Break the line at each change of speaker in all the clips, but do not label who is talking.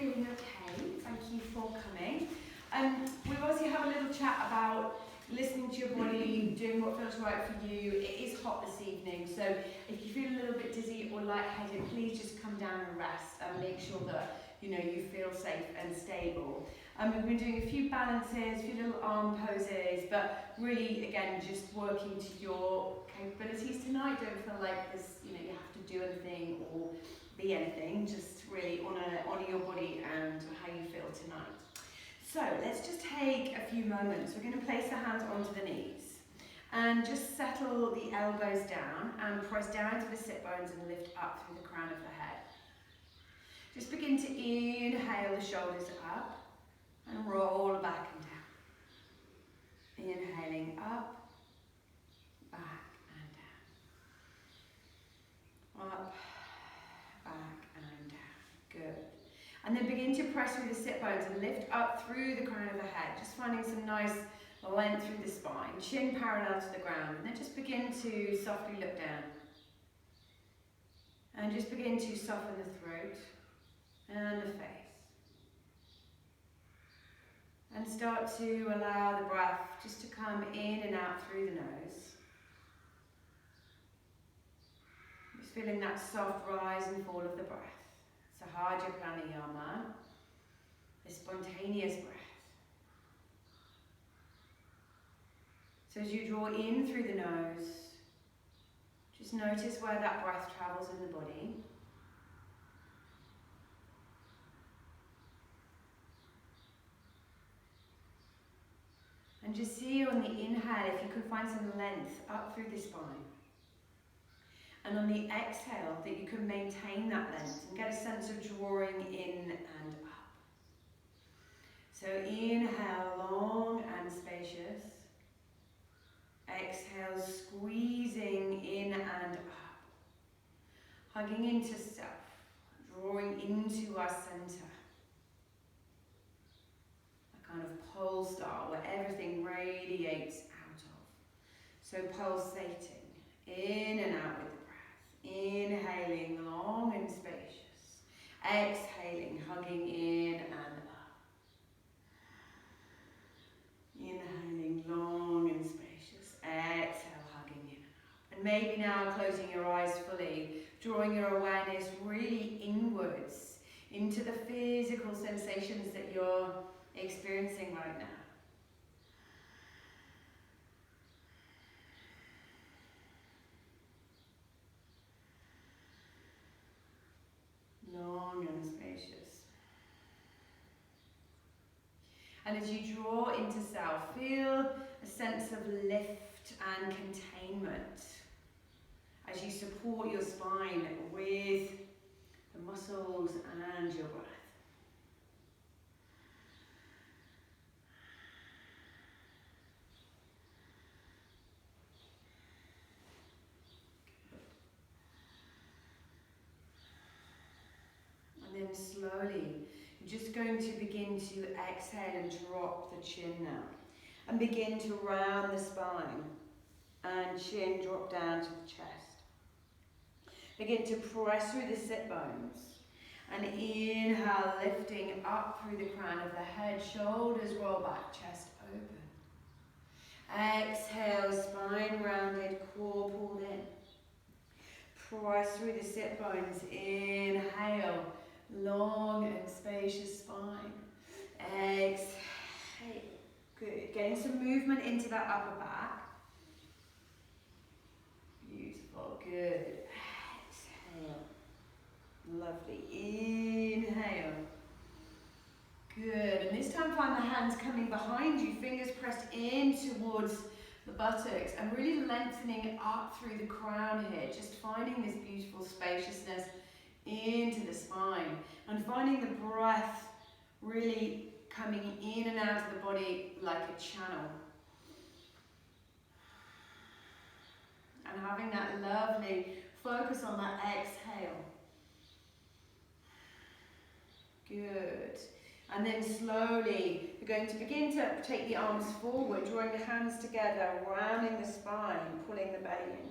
feeling okay. Thank you for coming. We've obviously had a little chat about listening to your body, doing what feels right for you. It is hot this evening, so if you feel a little bit dizzy or lightheaded, please just come down and rest and make sure that you feel safe and stable. We've been doing a few balances, a few little arm poses, but really, again, just working to your capabilities tonight. Don't feel like there's, you have to do anything or be anything. Just really honour your body and how you feel tonight. So let's just take a few moments. We're going to place the hands onto the knees and just settle the elbows down and press down to the sit bones and lift up through the crown of the head. Just begin to inhale the shoulders up and roll back and down. Inhaling up, back and down. Up, back and down. Good. And then begin to press through the sit bones and lift up through the crown of the head. Just finding some nice length through the spine. Chin parallel to the ground. And then just begin to softly look down. And just begin to soften the throat and the face. And start to allow the breath just to come in and out through the nose. Just feeling that soft rise and fall of the breath. Sahaja pranayama, a spontaneous breath. So as you draw in through the nose, just notice where that breath travels in the body. And just see on the inhale if you can find some length up through the spine. And on the exhale that you can maintain that length and get a sense of drawing in and up. So inhale, long and spacious. Exhale, squeezing in and up. Hugging into self, drawing into our center. Kind of pole star where everything radiates out of. So pulsating in and out with the breath. Inhaling long and spacious. Exhaling, hugging in and up. Inhaling long and spacious. Exhale, hugging in and up. And maybe now closing your eyes fully, drawing your awareness really inwards into the physical sensations that you're experiencing right now. Long and spacious. And as you draw into self, feel a sense of lift and containment as you support your spine with the muscles and your breath. And then slowly, you're just going to begin to exhale and drop the chin now. And begin to round the spine. And chin drop down to the chest. Begin to press through the sit bones. And inhale, lifting up through the crown of the head. Shoulders roll back, chest open. Exhale, spine rounded, core pulled in. Press through the sit bones. Inhale. Long and spacious spine. Exhale. Good. Getting some movement into that upper back. Beautiful. Good. Exhale. Lovely. Inhale. Good. And this time find the hands coming behind you. Fingers pressed in towards the buttocks. And really lengthening up through the crown here. Just finding this beautiful spaciousness into the spine and finding the breath really coming in and out of the body like a channel, and having that lovely focus on that exhale. Good. And then slowly you're going to begin to take the arms forward, drawing the hands together, rounding the spine, pulling the belly in.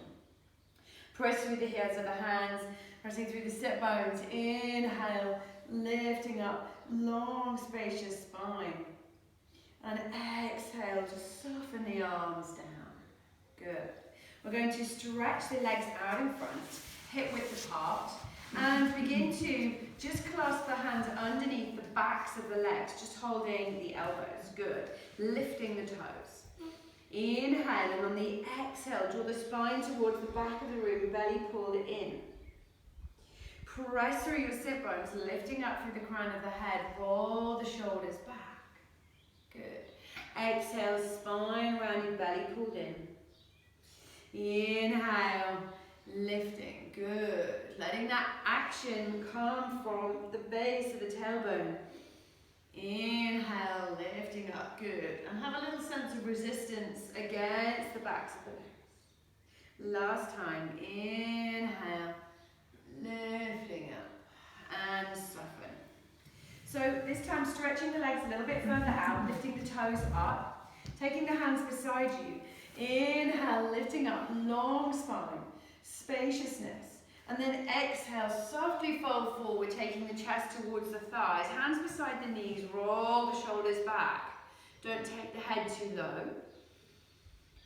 Press through the heads of the hands, pressing through the sit bones. Inhale, lifting up, long spacious spine. And exhale, just soften the arms down. Good. We're going to stretch the legs out in front, hip width apart, and begin to just clasp the hands underneath the backs of the legs, just holding the elbows. Good. Lifting the toes. Inhale, and on the exhale, draw the spine towards the back of the room, belly pulled in. Press through your sit bones, lifting up through the crown of the head, roll the shoulders back. Good. Exhale, spine rounded, belly pulled in. Inhale, lifting. Good. Letting that action come from the base of the tailbone. Inhale, lifting up. Good. And have a little sense of resistance against the backs of the legs. Last time. Inhale, lifting up. And soften. So this time stretching the legs a little bit further out, lifting the toes up, taking the hands beside you. Inhale, lifting up, long spine, spaciousness. And then exhale, softly fold forward, taking the chest towards the thighs, hands beside the knees, roll the shoulders back. Don't take the head too low.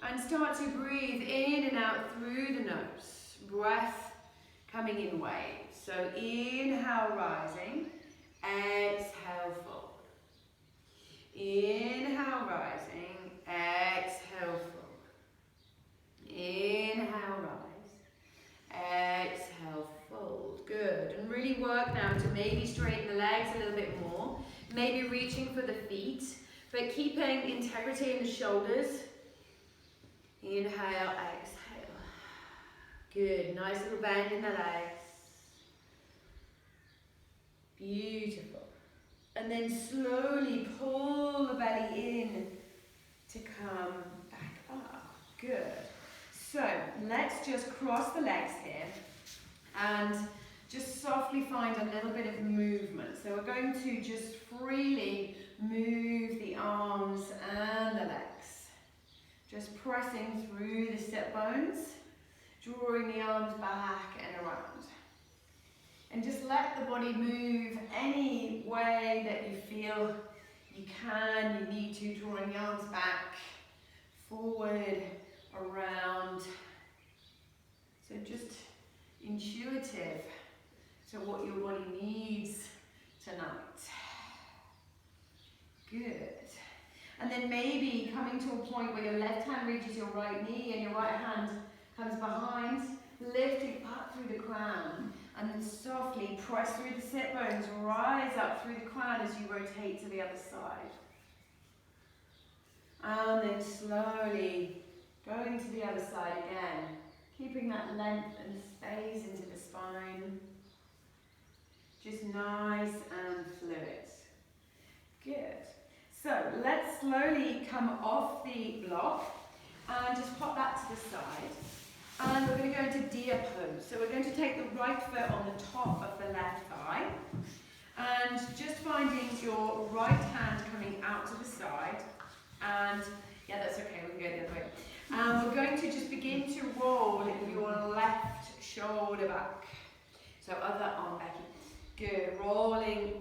And start to breathe in and out through the nose. Breath coming in waves. So inhale, rising. Exhale, fold. Inhale, rising. Exhale, fold. Inhale, rise. Exhale, fold. Good. And really work now to maybe straighten the legs a little bit more. Maybe reaching for the feet, but keeping integrity in the shoulders. Inhale, exhale. Good. Nice little bend in the legs. Beautiful. And then slowly pull the belly in to come back up. Good. So let's just cross the legs here and just softly find a little bit of movement. So we're going to just freely move the arms and the legs. Just pressing through the sit bones, drawing the arms back and around. And just let the body move any way that you feel you can, you need to, drawing the arms back, forward, around. So just intuitive to what your body needs tonight. Good. And then maybe coming to a point where your left hand reaches your right knee and your right hand comes behind, lifting up through the crown. And then softly press through the sit bones, rise up through the crown as you rotate to the other side. And then slowly going to the other side again, keeping that length and space into the spine. Just nice and fluid. Good. So let's slowly come off the block and just pop that to the side. And we're going to go into deer pose. So we're going to take the right foot on the top of the left thigh. And just finding your right hand coming out to the side. And yeah, that's okay, we can go the other way. And we're going to just begin to roll your left shoulder back. So other arm back. Good, rolling.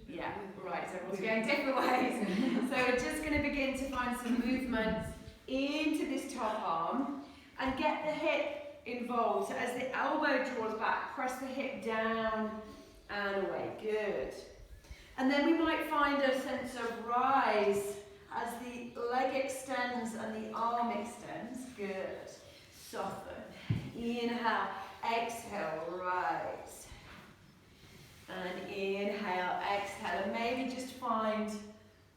Yeah, right, so we're going different ways. So we're just going to begin to find some movement into this top arm. And get the hip involved. So as the elbow draws back, press the hip down and away. Good. And then we might find a sense of rise as the leg extends and the arm extends. Good. Soften. Inhale. Exhale. Rise. And inhale. Exhale. And maybe just find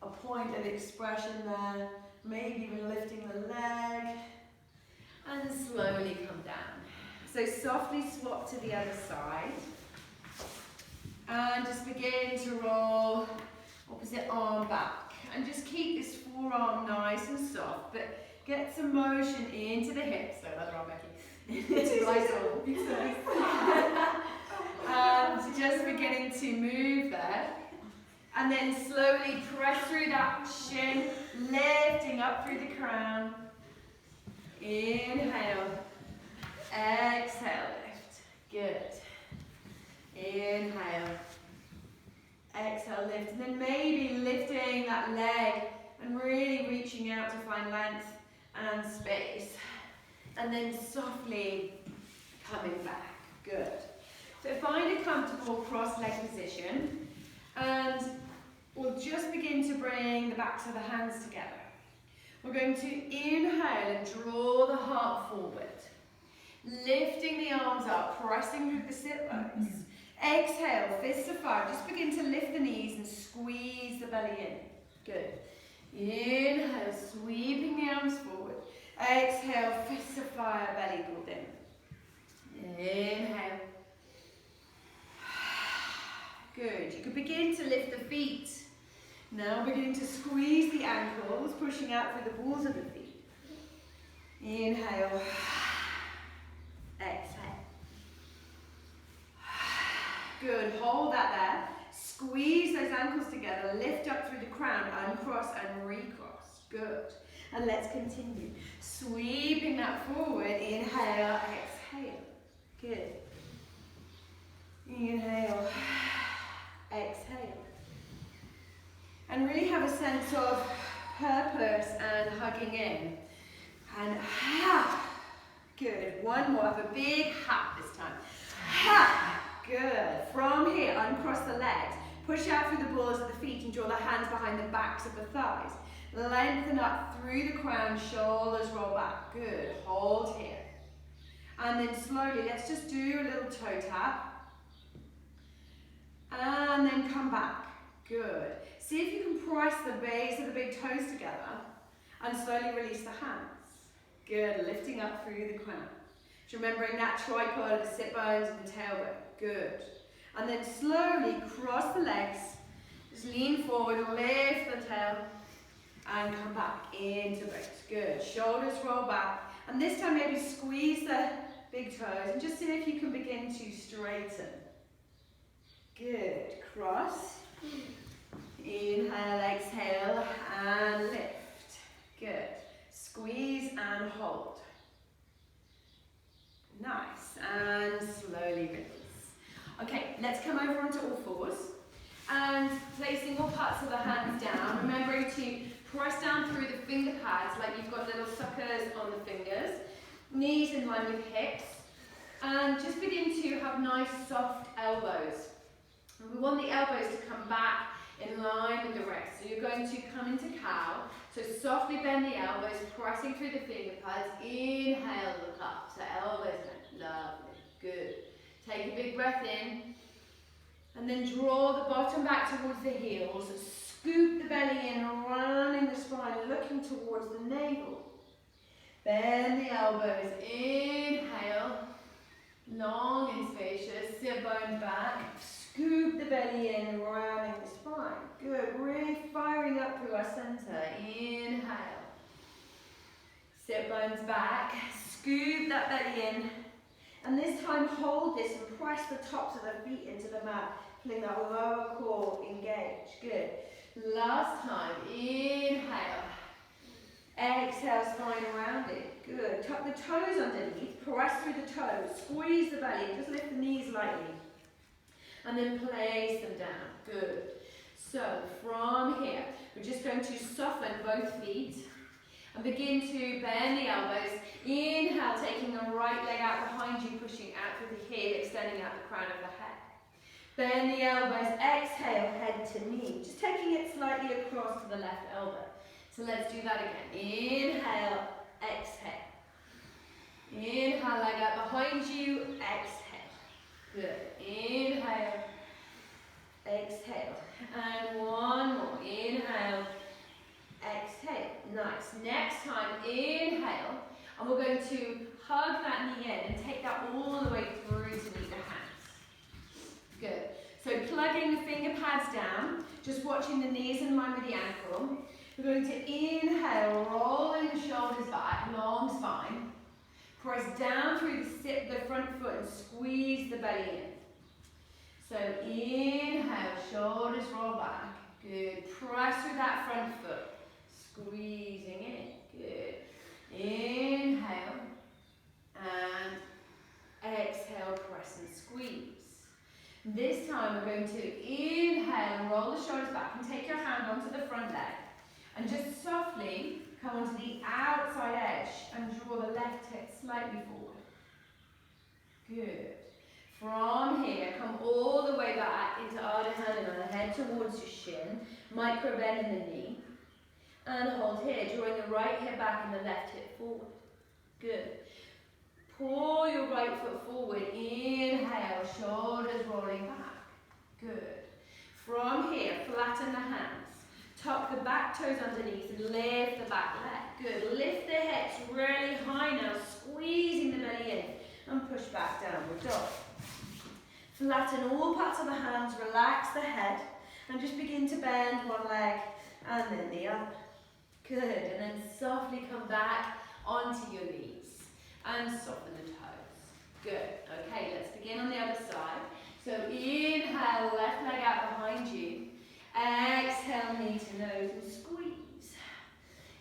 a point of expression there. Maybe even lifting the leg. And slowly come down. So softly swap to the other side. And just begin to roll opposite arm back. And just keep this forearm nice and soft. But get some motion into the hips. So other arm back in. Nice arm. And just beginning to move there. And then slowly press through that shin. Lifting up through the crown. Inhale, exhale, lift. Good. Inhale, lift, and then maybe lifting that leg and really reaching out to find length and space. And then softly coming back. Good. So find a comfortable cross-leg position, and we'll just begin to bring the backs of the hands together. We're going to inhale and draw the heart forward. Lifting the arms up, pressing through the sit bones. Exhale, fists of fire. Just begin to lift the knees and squeeze the belly in. Good. Inhale, sweeping the arms forward. Exhale, fists of fire, belly pulled in. Inhale. Good. You can begin to lift the feet. Now beginning to squeeze the ankles, pushing out through the balls of the feet. Inhale. Exhale. Good. Hold that there. Squeeze those ankles together. Lift up through the crown. Uncross and recross. Good. And let's continue. Sweeping that forward. Inhale. Exhale. Good. Inhale. Exhale. And really have a sense of purpose and hugging in. And ha. Good. One more. Have a big ha this time. Ha. Good. From here, uncross the legs. Push out through the balls of the feet and draw the hands behind the backs of the thighs. Lengthen up through the crown, shoulders roll back. Good. Hold here. And then slowly, let's just do a little toe tap. And then come back. Good. See if you can press the base of the big toes together and slowly release the hands. Good. Lifting up through the crown. Just remembering that tripod of the sit bones and the tailbone. Good. And then slowly cross the legs. Just lean forward, lift the tail, and come back into bridge. Good. Shoulders roll back. And this time maybe squeeze the big toes and just see if you can begin to straighten. Good. Cross. Inhale, exhale, and lift. Good. Squeeze and hold. Nice. And slowly release. Okay, let's come over onto all fours. And placing all parts of the hands down. Remembering to press down through the finger pads like you've got little suckers on the fingers. Knees in line with hips. And just begin to have nice soft elbows. And we want the elbows to come back in line with the rest. So you're going to come into cow. So softly bend the elbows, pressing through the finger pads. Inhale, look up. So elbows bent. Lovely. Good. Take a big breath in. And then draw the bottom back towards the heels. Scoop the belly in, running the spine, looking towards the navel. Bend the elbows. Inhale. Long and spacious. Sit bones back. Scoop the belly in, rounding the spine. Good. Really firing up through our center. Inhale. Sit bones back. Scoop that belly in. And this time hold this and press the tops of the feet into the mat. Feeling that lower core engaged. Good. Last time. Inhale. Exhale, spine rounded. Good. Tuck the toes underneath. Press through the toes. Squeeze the belly. Just lift the knees lightly. And then place them down. Good. So from here, we're just going to soften both feet and begin to bend the elbows. Inhale, taking the right leg out behind you, pushing out through the heel, extending out the crown of the head. Bend the elbows. Exhale, head to knee. Just taking it slightly across to the left elbow. So let's do that again. Inhale, exhale. Inhale, leg out behind you. Exhale. Good. Inhale. Exhale. And one more. Inhale. Exhale. Nice. Next time, inhale. And we're going to hug that knee in and take that all the way through to meet the hands. Good. So plugging the finger pads down, just watching the knees in line with the ankle. We're going to inhale, rolling the shoulders back, long spine. Press down through the front foot and squeeze the belly in. So inhale, shoulders roll back. Good. Press through that front foot. Squeezing in. Good. Inhale. And exhale, press and squeeze. This time we're going to inhale, roll the shoulders back and take your hand onto the front leg. And just softly come onto the outside edge and draw the left hip slightly forward. Good. From here, come all the way back into Ardha Hanuman, head towards your shin, micro bend in the knee. And hold here, drawing the right hip back and the left hip forward. Good. Pull your right foot forward, inhale, shoulders rolling back. Good. From here, flatten the hands. Tuck the back toes underneath and lift the back leg. Good. Lift the hips really high now, squeezing the belly in and push back, downward dog. Flatten all parts of the hands, relax the head and just begin to bend one leg and then the other. Good. And then softly come back onto your knees and soften the toes. Good. Okay, let's begin on the other side. So inhale, left leg out behind you. Exhale, knee to nose and squeeze.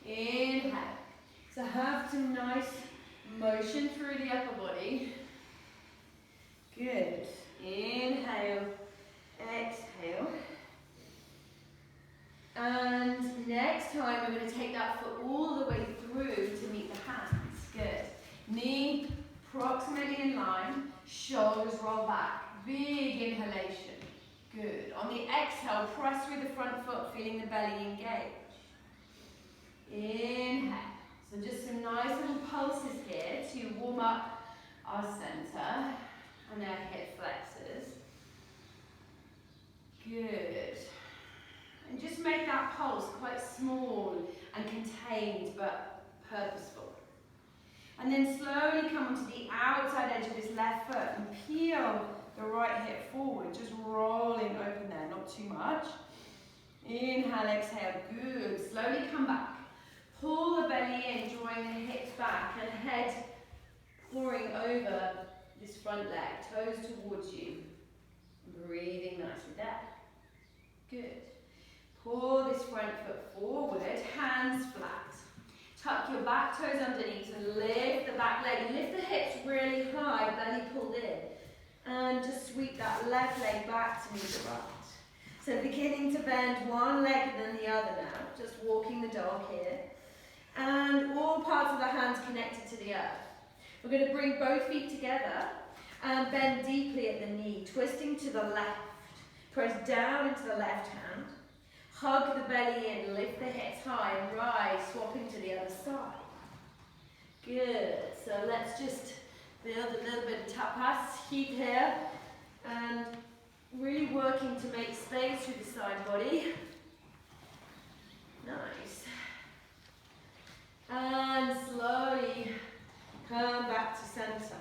Inhale. So have some nice motion through the upper body. Good. Inhale, exhale. And next time we're going to take that foot all the way through to meet the hands. Good. Knee approximately in line, shoulders roll back. Big inhalation. Good. On the exhale, press through the front foot, feeling the belly engage. Inhale. So just some nice little pulses here to warm up our center and our hip flexors. Good. And just make that pulse quite small and contained but purposeful. And then slowly come onto the outside edge of this left foot and peel the right hip forward, just rolling open there, not too much. Inhale, exhale, good. Slowly come back. Pull the belly in, drawing the hips back and head pouring over this front leg, toes towards you. Breathing nicely there. Good. Pull this front foot forward, hands flat. Tuck your back toes underneath and lift the back leg. Lift the hips really high, belly pulled in. And just sweep that left leg back to meet the right. So beginning to bend one leg and then the other now. Just walking the dog here. And all parts of the hands connected to the earth. We're going to bring both feet together and bend deeply at the knee, twisting to the left. Press down into the left hand. Hug the belly in, lift the hips high and rise, swapping to the other side. Good. So let's just build a little bit of tapas, heat here, and really working to make space through the side body. Nice. And slowly come back to center.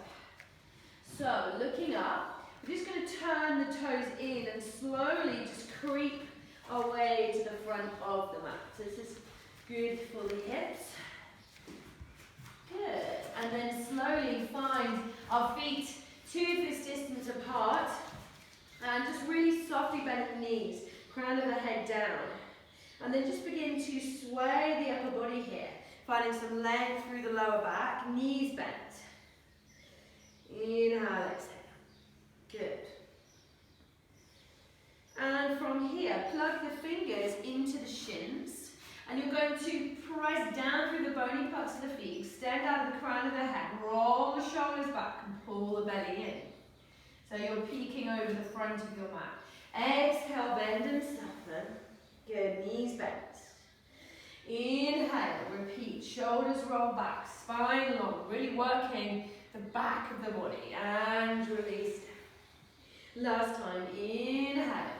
So looking up, we're just going to turn the toes in and slowly just creep our way to the front of the mat. So this is good for the hips. Good. And then slowly find our feet to this distance apart. And just really softly bend the knees, crown of the head down. And then just begin to sway the upper body here. Finding some length through the lower back, knees bent. Inhale, exhale. Good. And from here, plug the fingers into the shins. And you're going to press down through the bony parts of the feet, extend out of the crown of the head, roll the shoulders back and pull the belly in. So you're peeking over the front of your mat. Exhale, bend and soften. Good, knees bent. Inhale, repeat, shoulders roll back, spine long, really working the back of the body. And release. Last time, inhale.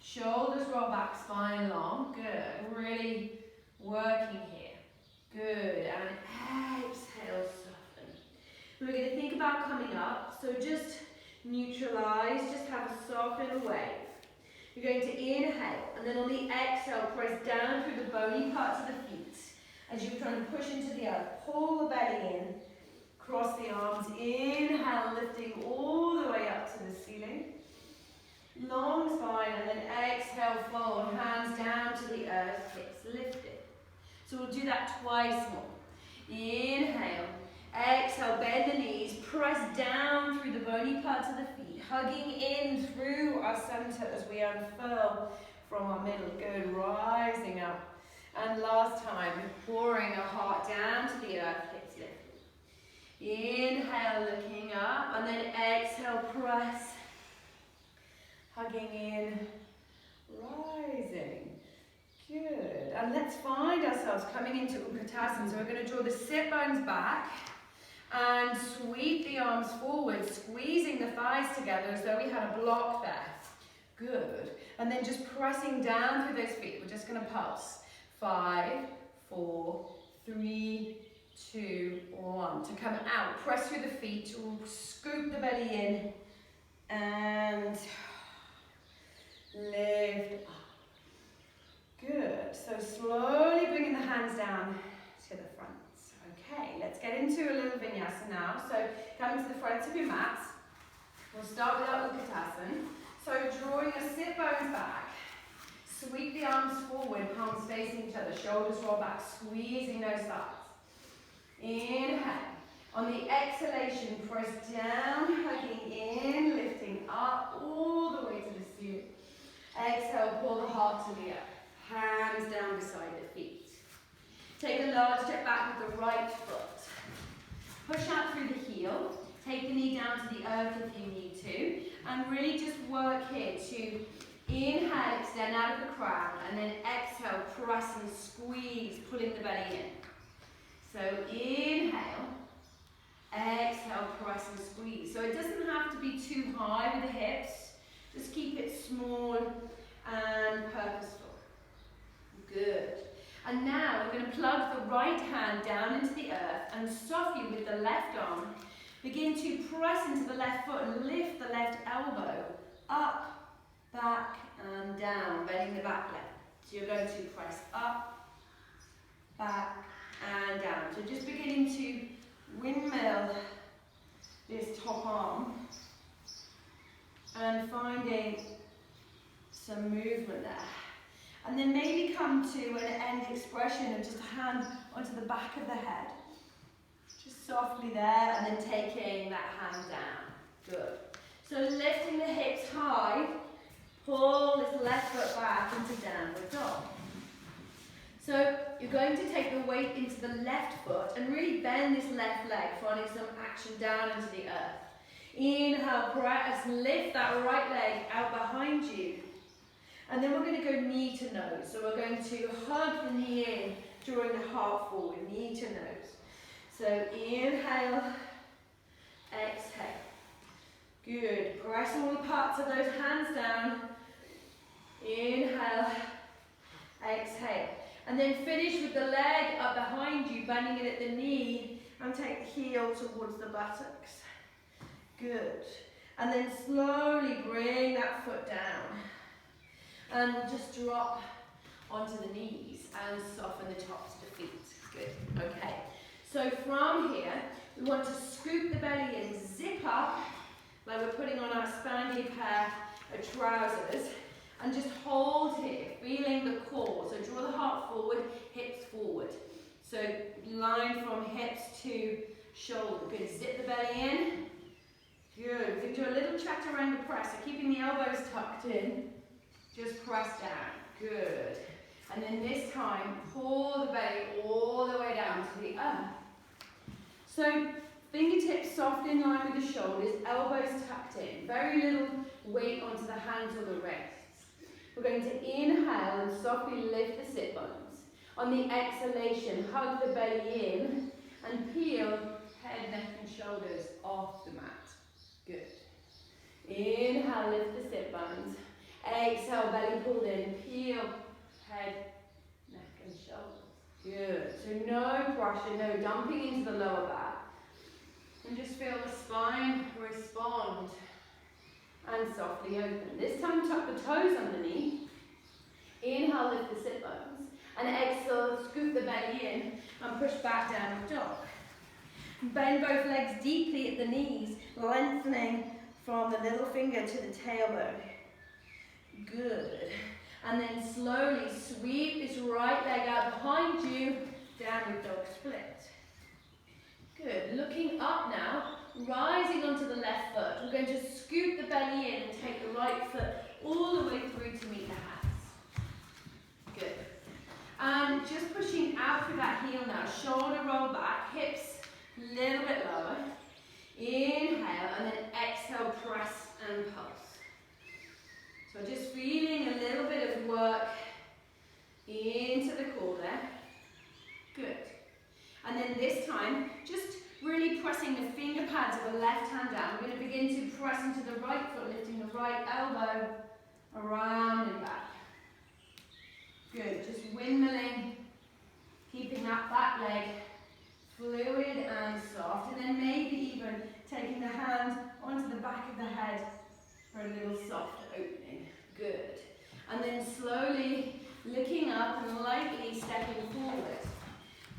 Shoulders roll back, spine long. Good. Really working here. Good. And exhale, soften. We're going to think about coming up. So just neutralize, just have a soft little wave. You're going to inhale, and then on the exhale, press down through the bony parts of the feet. As you're trying to push into the earth, pull the belly in, cross the arms, inhale, lifting all the way up to the ceiling. Long spine, and then exhale, fold, hands down to the earth, hips lifted. So we'll do that twice more. Inhale, exhale, bend the knees, press down through the bony parts of the feet, hugging in through our center as we unfurl from our middle. Good, rising up. And last time, pouring our heart down to the earth, hips lifted. Inhale, looking up, and then exhale, press. Hugging in, rising. Good. And let's find ourselves coming into Utkatasana. So we're going to draw the sit bones back and sweep the arms forward, squeezing the thighs together as though we had a block there. Good. And then just pressing down through those feet. We're just going to pulse. 5, 4, 3, 2, 1. To come out, press through the feet, scoop the belly in, and lift up. Good. So slowly bringing the hands down to the front. Okay, let's get into a little vinyasa now. So coming to the front of your mat. We'll start with our Utkatasana. So drawing a sit bones back. Sweep the arms forward, palms facing each other, shoulders roll back, squeezing those thighs. Inhale. On the exhalation, press down, hugging in, lifting up all the way to the ceiling. Exhale, pull the heart to the earth. Hands down beside the feet. Take a large step back with the right foot. Push out through the heel. Take the knee down to the earth if you need to. And really just work here to inhale, extend out of the crown, and then exhale, press and squeeze, pulling the belly in. So inhale, exhale, press and squeeze. So it doesn't have to be too high with the hips. Just keep it small and purposeful. Good. And now we're going to plug the right hand down into the earth and softly with the left arm, begin to press into the left foot and lift the left elbow up, back and down, bending the back leg. So you're going to press up, back and down. So just beginning to windmill this top arm and finding some movement there. And then maybe come to an end expression of just a hand onto the back of the head. Just softly there and then taking that hand down. Good. So lifting the hips high. Pull this left foot back into downward dog. So you're going to take the weight into the left foot and really bend this left leg, finding some action down into the earth. Inhale, press, lift that right leg out behind you. And then we're going to go knee to nose. So we're going to hug the knee in, drawing the heart forward, knee to nose. So inhale, exhale. Good. Press all the parts of those hands down. Inhale, exhale. And then finish with the leg up behind you, bending it at the knee, and take the heel towards the buttocks. Good. And then slowly bring that foot down. And just drop onto the knees and soften the tops of the feet. Good. Okay. So from here, we want to scoop the belly in, zip up, like we're putting on our spandy pair of trousers. And just hold here, feeling the core. So draw the heart forward, hips forward. So line from hips to shoulder. Good. Zip the belly in. Good. We can do a little chaturanga press. So keeping the elbows tucked in. Just press down. Good. And then this time, pull the belly all the way down to the earth. So fingertips soft in line with the shoulders, elbows tucked in. Very little weight onto the hands or the wrists. We're going to inhale and softly lift the sit bones. On the exhalation, hug the belly in and peel head, neck and shoulders off the mat. Good. Inhale, lift the sit bones. Exhale, belly pulled in, peel head, neck and shoulders. Good. So no pressure, no dumping into the lower back. And just feel the spine respond. And softly open. This time tuck the toes underneath. Inhale, lift the sit bones. And exhale, scoop the belly in and push back downward dog. Bend both legs deeply at the knees, lengthening from the little finger to the tailbone. Good. And then slowly sweep this right leg out behind you, downward dog split. Good. Looking up now, rising onto the left foot. We're going to scoop the belly in and take the right foot all the way through to meet the hands. Good. And just pushing out through that heel now. Shoulder roll back, hips a little bit lower. Inhale and then exhale, press and pulse. So just feeling a little bit of work into the core there. Good. And then this time, just really pressing the finger pads of the left hand down. We're going to begin to press into the right foot, lifting the right elbow around and back. Good. Just windmilling, keeping that back leg fluid and soft. And then maybe even taking the hand onto the back of the head for a little soft opening. Good. And then slowly looking up and lightly stepping forward.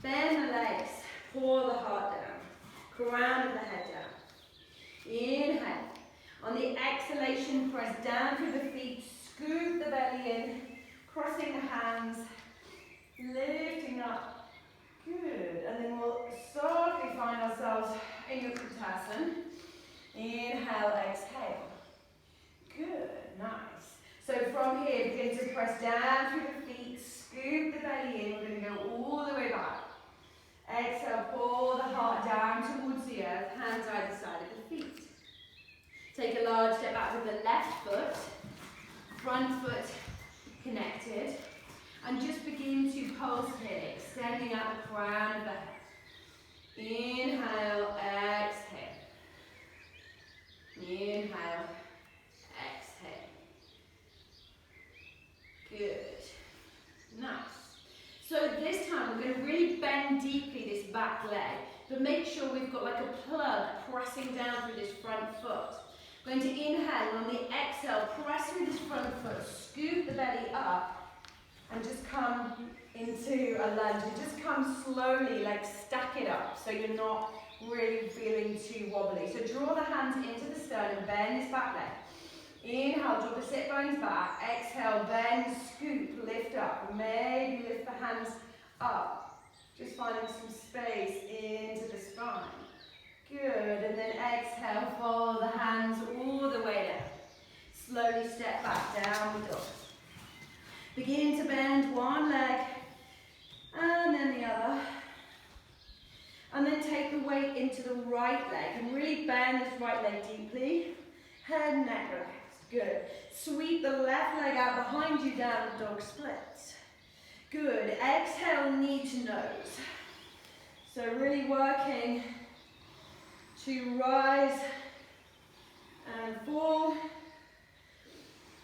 Bend the legs, pour the heart down, crown of the head down. Inhale. On the exhalation, press down through the feet, scoop the belly in, crossing the hands, lifting up. Good. And then we'll softly find ourselves in your Uttanasana. Inhale, exhale. Good. Nice. So from here, begin to press down through the feet, scoop the belly in. We're going to go all the way back. Exhale, pull the heart down towards the earth, hands either side of the feet. Take a large step back with the left foot, front foot connected, and just begin to pulse here, extending out the crown of the head. Inhale, exhale. Inhale, exhale. Good. Nice. So this time we're going to really bend deeply this back leg, but make sure we've got like a plug pressing down through this front foot. We're going to inhale, and on the exhale, press through this front foot, scoop the belly up, and just come into a lunge. And just come slowly, like stack it up, so you're not really feeling too wobbly. So draw the hands into the sternum, bend this back leg. Inhale, draw the sit bones back. Exhale, bend, scoop, lift up. Maybe lift the hands up. Just finding some space into the spine. Good, and then exhale, follow the hands all the way down. Slowly step back, downward dog. Begin to bend one leg, and then the other. And then take the weight into the right leg, and really bend this right leg deeply. Head, neck, relax. Good. Sweep the left leg out behind you, downward dog split. Good. Exhale, knee to nose. So really working to rise and fall.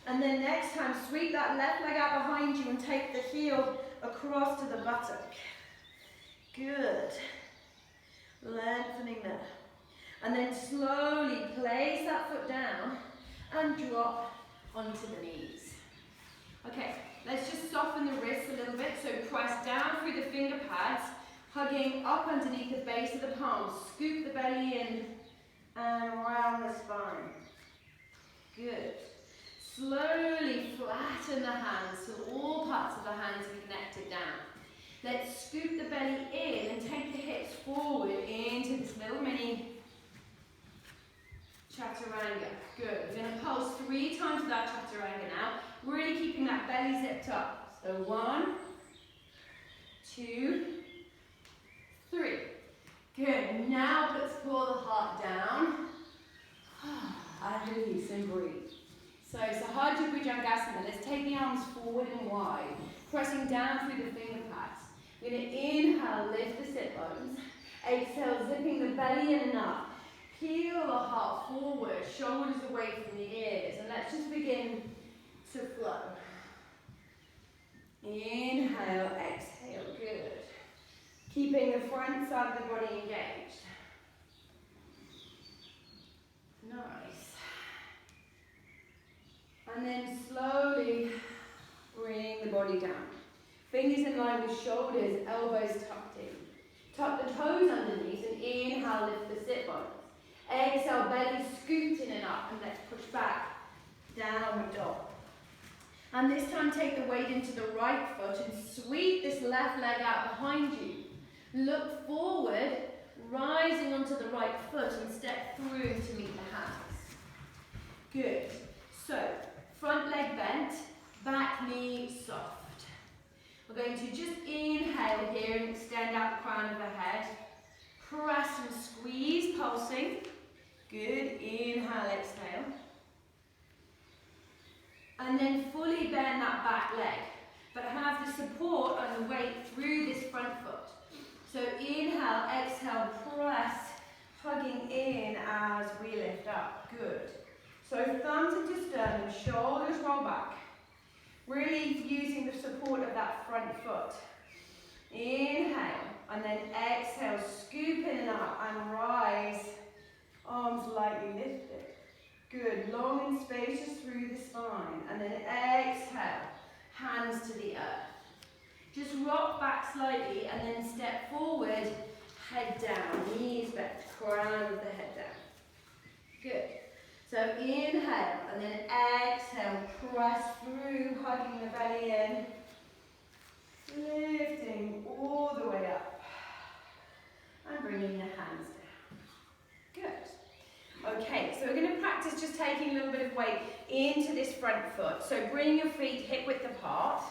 And then next time, sweep that left leg out behind you and take the heel across to the buttock. Good. Lengthening there. And then slowly place that foot down and drop onto the knees. Okay, let's just soften the wrists a little bit. So press down through the finger pads, hugging up underneath the base of the palms. Scoop the belly in and round the spine. Good. Slowly flatten the hands so all parts of the hands are connected down. Let's scoop the belly in and take the hips forward into this little mini chaturanga. Good. We're going to pulse 3 times with that chaturanga now. Really keeping that belly zipped up. So 1, 2, 3. Good. Now let's pull the heart down. And release and breathe. So Sahasrara Bhujangasana. Let's take the arms forward and wide, pressing down through the finger pads. We're going to inhale, lift the sit bones. Exhale, zipping the belly in and up. Peel the heart forward, shoulders away from the ears. And let's just begin to flow. Inhale, exhale, good. Keeping the front side of the body engaged. Nice. And then slowly bring the body down. Fingers in line with shoulders, elbows tucked in. Tuck the toes underneath and inhale, lift the sit bones. Exhale, belly scooped in and up, and let's push back, downward dog. And this time take the weight into the right foot and sweep this left leg out behind you. Look forward, rising onto the right foot and step through to meet the hands. Good. So, front leg bent, back knee soft. We're going to just inhale here and extend out the crown of the head. Press and squeeze, pulsing. Good. Inhale, exhale. And then fully bend that back leg, but have the support and the weight through this front foot. So inhale, exhale, press, hugging in as we lift up. Good. So thumbs into sternum, shoulders roll back. Really using the support of that front foot. Inhale, and then exhale, scooping up and rise. Arms lightly lifted. Good, long and spacious through the spine. And then exhale, hands to the earth. Just rock back slightly and then step forward, head down, knees bent, crown of the head down. Good. So inhale and then exhale, press through, hugging the belly in. Lifting all the way up. And bringing the hands down. Good. Okay, so we're going to practice just taking a little bit of weight into this front foot. So bring your feet hip width apart.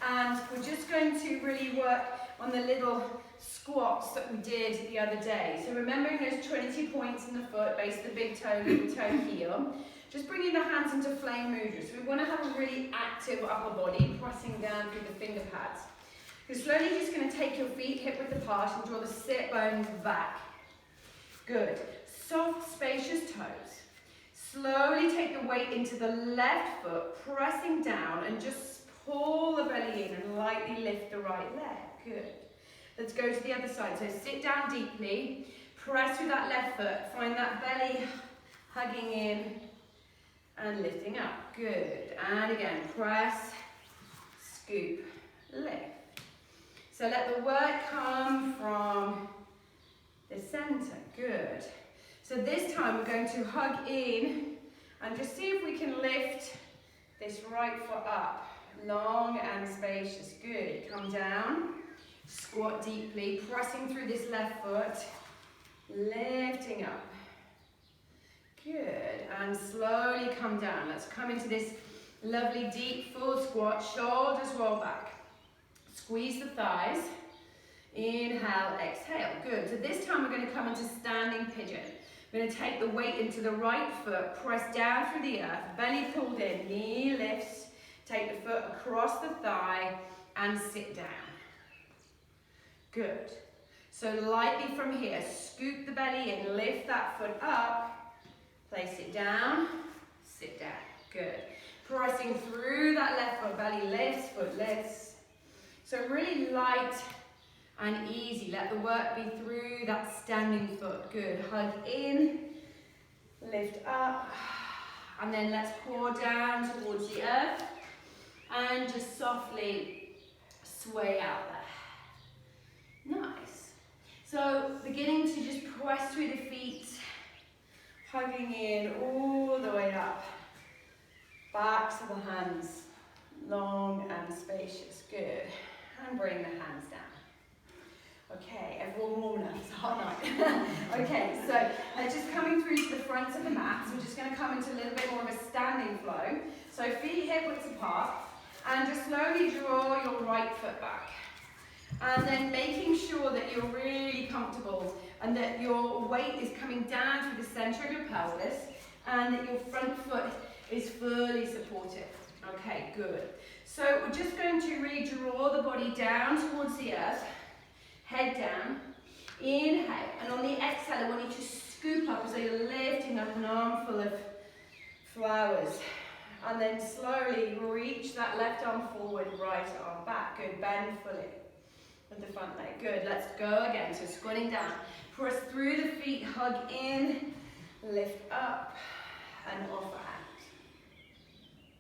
And we're just going to really work on the little squats that we did the other day. So remembering those 20 points in the foot, base of the big toe, little toe, heel. Just bringing the hands into flame mudra. So we want to have a really active upper body, pressing down through the finger pads. You're slowly just going to take your feet hip width apart and draw the sit bones back. Good. Soft, spacious toes. Slowly take the weight into the left foot, pressing down and just pull the belly in and lightly lift the right leg. Good. Let's go to the other side. So sit down deeply, press through that left foot, find that belly hugging in and lifting up. Good. And again, press, scoop, lift. So let the work come from the center. Good. So this time we're going to hug in and just see if we can lift this right foot up. Long and spacious. Good. Come down. Squat deeply. Pressing through this left foot. Lifting up. Good. And slowly come down. Let's come into this lovely deep full squat. Shoulders roll back. Squeeze the thighs. Inhale, exhale. Good. So this time we're going to come into standing pigeon. We're going to take the weight into the right foot. Press down through the earth. Belly pulled in. Knee lifts. Take the foot across the thigh and sit down. Good. So lightly from here, scoop the belly in, lift that foot up, place it down, sit down. Good. Pressing through that left foot, belly lifts, foot lifts. So really light and easy. Let the work be through that standing foot. Good. Hug in, lift up, and then let's pour down towards the earth. And just softly sway out there. Nice. So beginning to just press through the feet, hugging in all the way up. Back to the hands, long and spacious. Good. And bring the hands down. Okay, everyone warm up. It's a hot night. Okay, so just coming through to the front of the mat. So we're just going to come into a little bit more of a standing flow. So feet hip width apart. And just slowly draw your right foot back. And then making sure that you're really comfortable and that your weight is coming down through the center of your pelvis and that your front foot is fully supported. Okay, good. So we're just going to really draw the body down towards the earth. Head down. Inhale. And on the exhale, I want you to scoop up as though you're lifting up an armful of flowers. And then slowly reach that left arm forward, right arm back. Good, bend fully with the front leg. Good, let's go again. So squatting down. Press through the feet, hug in, lift up, and off out.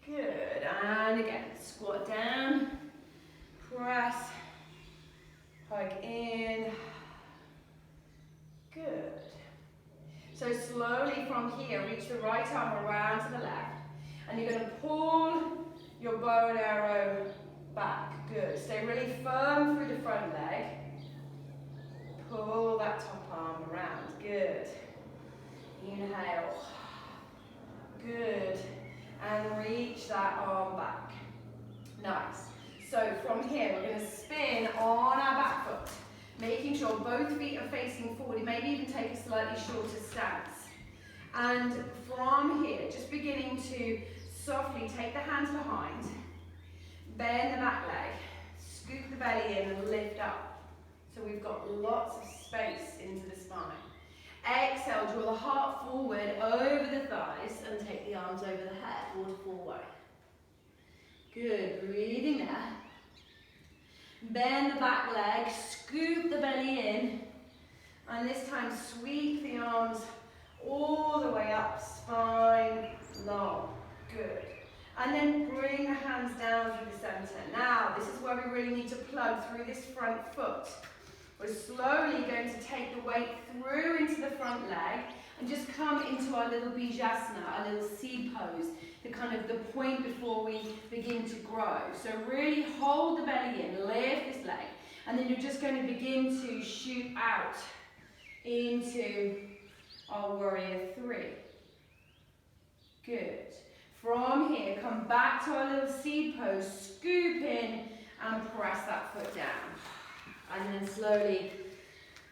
Good, and again, squat down, press, hug in. Good. So slowly from here, reach the right arm around to the left. And you're going to pull your bow and arrow back. Good. Stay really firm through the front leg. pull that top arm around. Good. Inhale. Good. And reach that arm back. Nice. So from here, we're going to spin on our back foot, making sure both feet are facing forward. Maybe even take a slightly shorter stance. And from here, just beginning to softly take the hands behind, bend the back leg, scoop the belly in and lift up. So we've got lots of space into the spine. Exhale, draw the heart forward over the thighs and take the arms over the head, waterfall way. Good, breathing there. Bend the back leg, scoop the belly in, and this time sweep the arms all the way up, spine long. Good. And then bring the hands down through the center. Now, this is where we really need to plug through this front foot. We're slowly going to take the weight through into the front leg and just come into our little Bijasana, our little seed pose, the kind of the point before we begin to grow. So really hold the belly in, lift this leg, and then you're just going to begin to shoot out into our warrior three. Good. From here, come back to our little seed pose, scoop in and press that foot down. And then slowly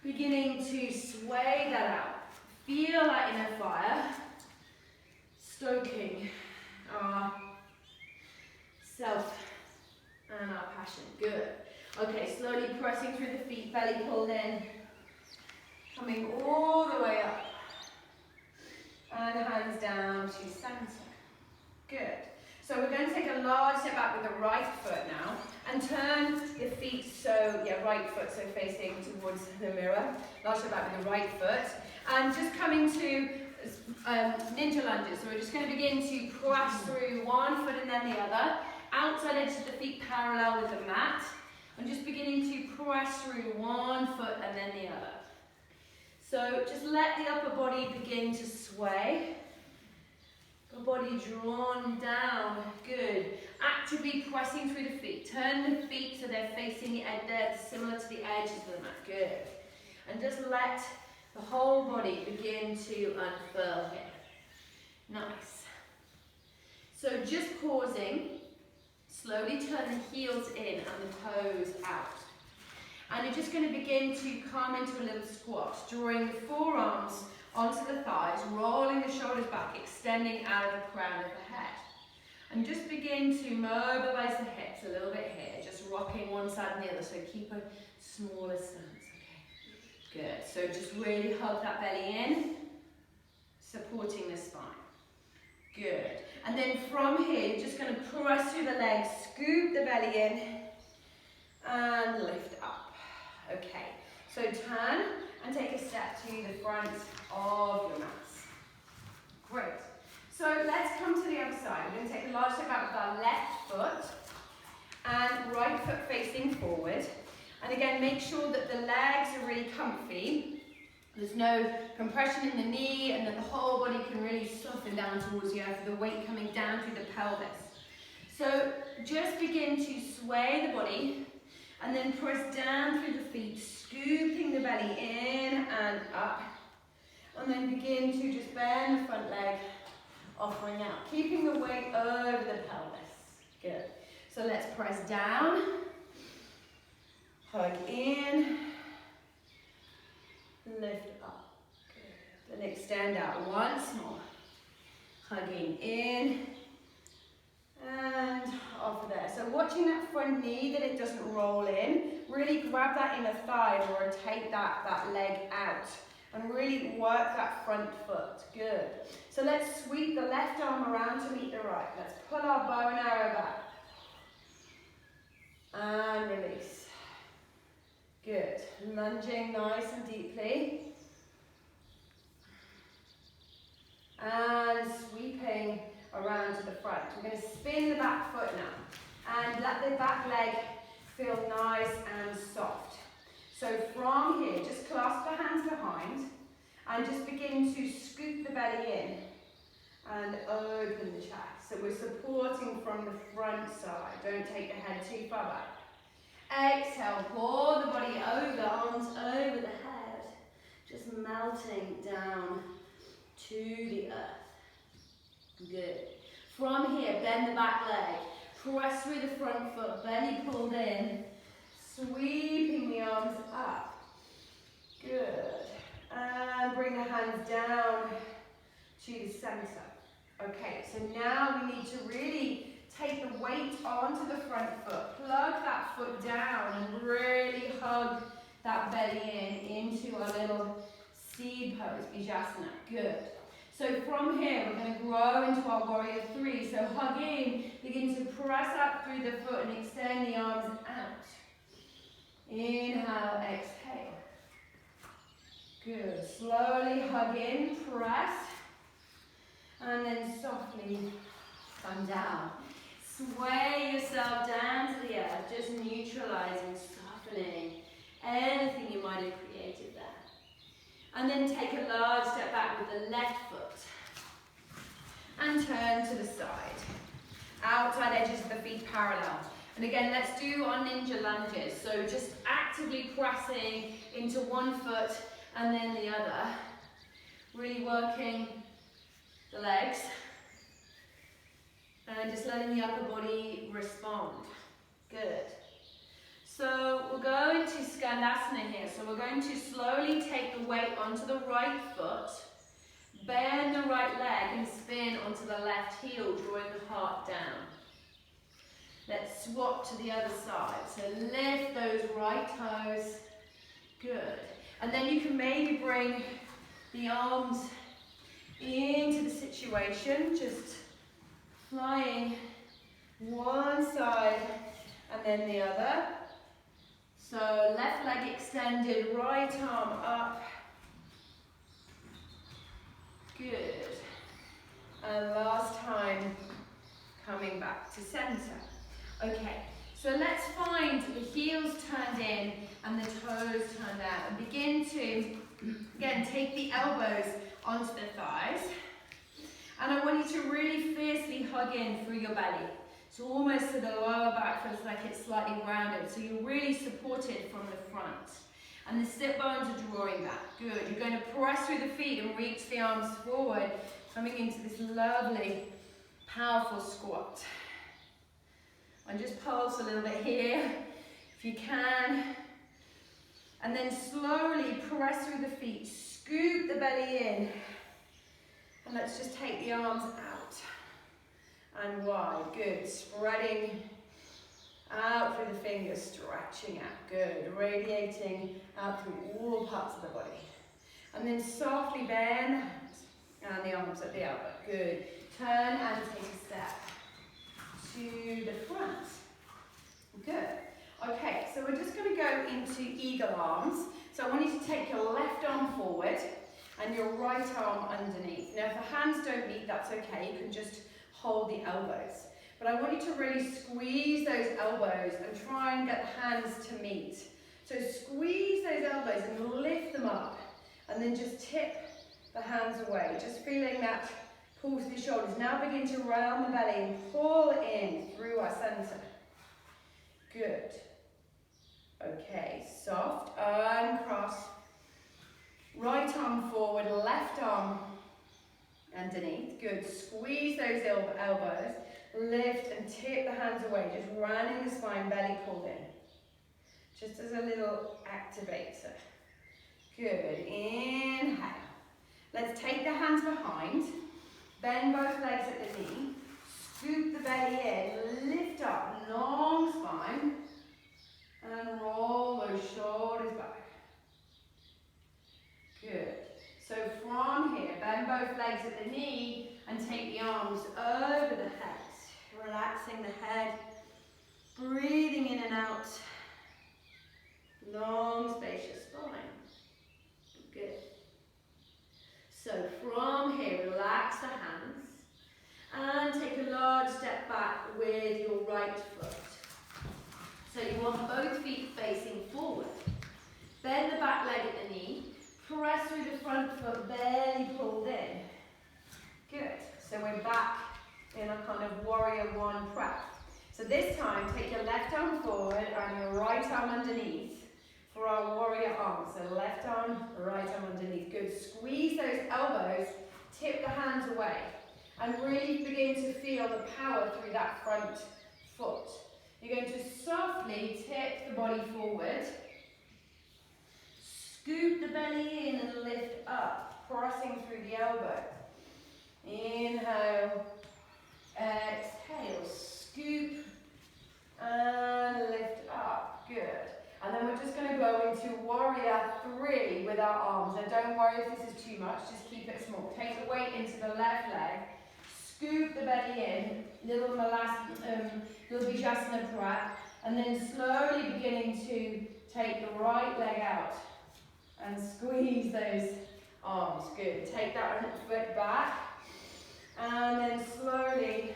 beginning to sway that out. Feel that inner fire, stoking our self and our passion. Good. Okay, slowly pressing through the feet, belly pulled in, coming all the way up. And hands down to center. Good. So we're going to take a large step back with the right foot now and turn the feet right foot so facing towards the mirror. Large step back with the right foot. And just coming to ninja lunges. So we're just going to begin to press through one foot and then the other. Outside edge of the feet parallel with the mat. And just beginning to press through one foot and then the other. So just let the upper body begin to sway. The body drawn down, good. Actively pressing through the feet. Turn the feet so they're facing the edge, they're similar to the edges of the mat, good. And just let the whole body begin to unfurl here. Nice. So just pausing, slowly turn the heels in and the toes out. And you're just going to begin to come into a little squat, drawing the forearms onto the thighs, rolling the shoulders back, extending out of the crown of the head. And just begin to mobilize the hips a little bit here, just rocking one side and the other, so keep a smaller stance, okay? Good, so just really hug that belly in, supporting the spine. Good, and then from here, you're just going to press through the legs, scoop the belly in, and lift up. Okay, so turn and take a step to the front of your mats. Great. So let's come to the other side. We're going to take a large step out with our left foot and right foot facing forward. And again, make sure that the legs are really comfy. There's no compression in the knee, and that the whole body can really soften down towards the earth with the weight coming down through the pelvis. So just begin to sway the body and then press down through the feet, scooping the belly in and up. And then begin to just bend the front leg, offering out, keeping the weight over the pelvis. Good. So let's press down, hug in, lift up. Good. Then extend out once more, hugging in and off there. So watching that front knee, that it doesn't roll in, really grab that inner thigh or rotate that leg out. And really work that front foot. Good. So let's sweep the left arm around to meet the right. Let's pull our bow and arrow back. And release. Good. Lunging nice and deeply. And sweeping around to the front. We're going to spin the back foot now. And let the back leg feel nice and soft. So from here, just clasp the hands behind and just begin to scoop the belly in and open the chest. So we're supporting from the front side. Don't take the head too far back. Exhale, pour the body over, arms over the head. just melting down to the earth. Good. From here, bend the back leg. Press through the front foot, belly pulled in. Sweeping the arms up. Good. And bring the hands down to the center. Okay, so now we need to really take the weight onto the front foot. Plug that foot down and really hug that belly into our little seed pose, Vijasana. Good. So from here, we're going to grow into our warrior three. So hug in, begin to press up through the foot and extend the arms out. Inhale, exhale. Good. Slowly hug in, press. And then softly come down. Sway yourself down to the earth, just neutralizing, softening anything you might have created there. And then take a large step back with the left foot. And turn to the side. Outside edges of the feet parallel. And again, let's do our ninja lunges. So just actively pressing into one foot and then the other. Really working the legs. And just letting the upper body respond. Good. So we'll go into Skandasana here. So we're going to slowly take the weight onto the right foot. Bend the right leg and spin onto the left heel, drawing the heart down. Let's swap to the other side. So lift those right toes. Good. And then you can maybe bring the arms into the situation, just flying one side and then the other. So left leg extended, right arm up. Good. And last time, coming back to center. Okay, so let's find the heels turned in and the toes turned out, and begin to, again, take the elbows onto the thighs. And I want you to really fiercely hug in through your belly. So almost so the lower back feels like it's slightly rounded. So you're really supported from the front. And the sit bones are drawing back. Good. You're going to press through the feet and reach the arms forward, coming into this lovely, powerful squat. And just pulse a little bit here, if you can. And then slowly press through the feet. Scoop the belly in. And let's just take the arms out and wide. Good. Spreading out through the fingers, stretching out. Good. Radiating out through all parts of the body. And then softly bend the hands and the arms at the elbow. Good. Turn and take a step to the front. Good. Okay, so we're just going to go into eagle arms. So I want you to take your left arm forward and your right arm underneath. Now if the hands don't meet, that's okay. You can just hold the elbows. But I want you to really squeeze those elbows and try and get the hands to meet. So squeeze those elbows and lift them up. And then just tip the hands away. Just feeling that pull through the shoulders. Now begin to round the belly and pull in through our center. Good. Okay, soft, uncross. Right arm forward, left arm underneath. Good. Squeeze those elbows. Lift and tip the hands away. Just rounding the spine, belly pulled in. Just as a little activator. Good. Inhale. Let's take the hands behind. Bend both legs at the knee. Scoop the belly in. Lift up. Long spine. And roll those shoulders back. Good. So from here, bend both legs at the knee and take the arms over the head. Relaxing the head. Breathing in and out. Long, spacious spine. Good. So from here, relax the hands. And take a large step back with your right foot. So you want both feet facing forward. Bend the back leg at the knee. Press through the front foot, belly pulled in. Good. So we're back in a kind of warrior one prep. So this time, take your left arm forward and your right arm underneath. for our warrior arms. So left arm, right arm underneath. Good. Squeeze those elbows, tip the hands away, and really begin to feel the power through that front foot. You're going to softly tip the body forward. Scoop the belly in and lift up, pressing through the elbow. Inhale, exhale, scoop and lift up. Good. And then we're just going to go into warrior 3 with our arms. And don't worry if this is too much, just keep it small. Take the weight into the left leg, scoop the belly in, little Vijasana prat, and then slowly beginning to take the right leg out and squeeze those arms. Good. Take that foot back and then slowly